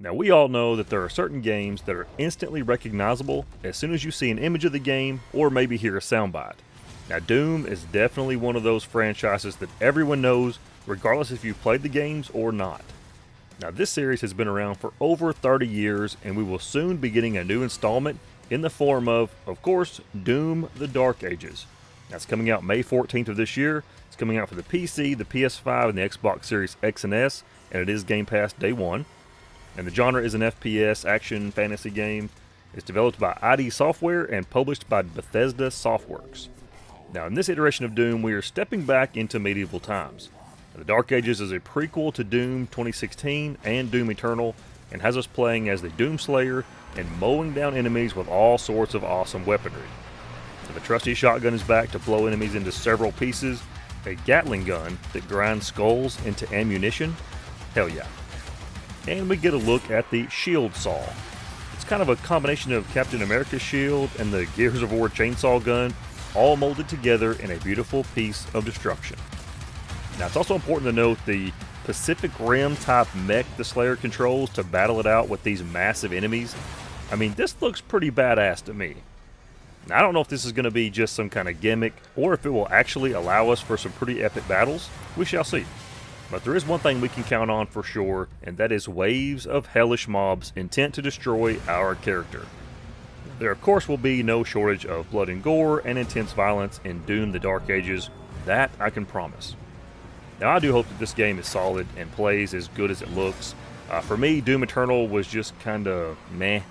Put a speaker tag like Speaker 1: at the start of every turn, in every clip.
Speaker 1: Now, we all know that there are certain games that are instantly recognizable as soon as you see an image of the game or maybe hear a soundbite. Now, Doom is definitely one of those franchises that everyone knows, regardless if you've played the games or not. Now, this series has been around for over 30 years, and we will soon be getting a new installment in the form of course, Doom: The Dark Ages. That's coming out May 14th of this year. It's coming out for the PC, the PS5, and the Xbox Series X and S, and it is Game Pass day one. And the genre is an FPS action fantasy game. It's developed by ID Software and published by Bethesda Softworks. Now, in this iteration of Doom, we are stepping back into medieval times. The Dark Ages is a prequel to Doom 2016 and Doom Eternal, and has us playing as the Doom Slayer and mowing down enemies with all sorts of awesome weaponry. The trusty shotgun is back to blow enemies into several pieces, a Gatling gun that grinds skulls into ammunition. Hell yeah. And we get a look at the Shield Saw. It's kind of a combination of Captain America's shield and the Gears of War chainsaw gun, all molded together in a beautiful piece of destruction. Now, it's also important to note the Pacific Rim type mech the Slayer controls to battle it out with these massive enemies. I mean, this looks pretty badass to me. Now, I don't know if this is going to be just some kind of gimmick or if it will actually allow us for some pretty epic battles. We shall see. But there is one thing we can count on for sure, and that is waves of hellish mobs intent to destroy our character. There of course will be no shortage of blood and gore and intense violence in Doom: The Dark Ages. That I can promise. Now, I do hope that this game is solid and plays as good as it looks. For me, Doom Eternal was just kinda meh,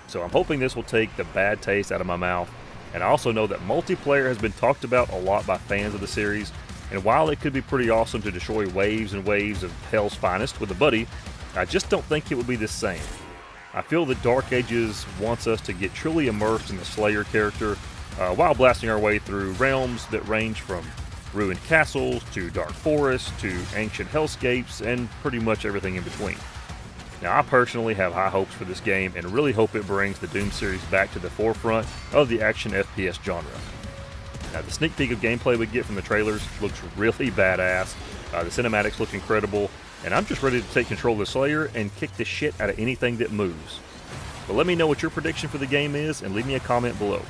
Speaker 1: so I'm hoping this will take the bad taste out of my mouth. And I also know that multiplayer has been talked about a lot by fans of the series, and while it could be pretty awesome to destroy waves and waves of hell's finest with a buddy, I just don't think it would be the same. I feel that Dark Ages wants us to get truly immersed in the Slayer character while blasting our way through realms that range from ruined castles to dark forests to ancient hellscapes and pretty much everything in between. Now, I personally have high hopes for this game and really hope it brings the Doom series back to the forefront of the action FPS genre. Now, the sneak peek of gameplay we get from the trailers looks really badass. The cinematics look incredible, and I'm just ready to take control of the Slayer and kick the shit out of anything that moves. But let me know what your prediction for the game is and leave me a comment below.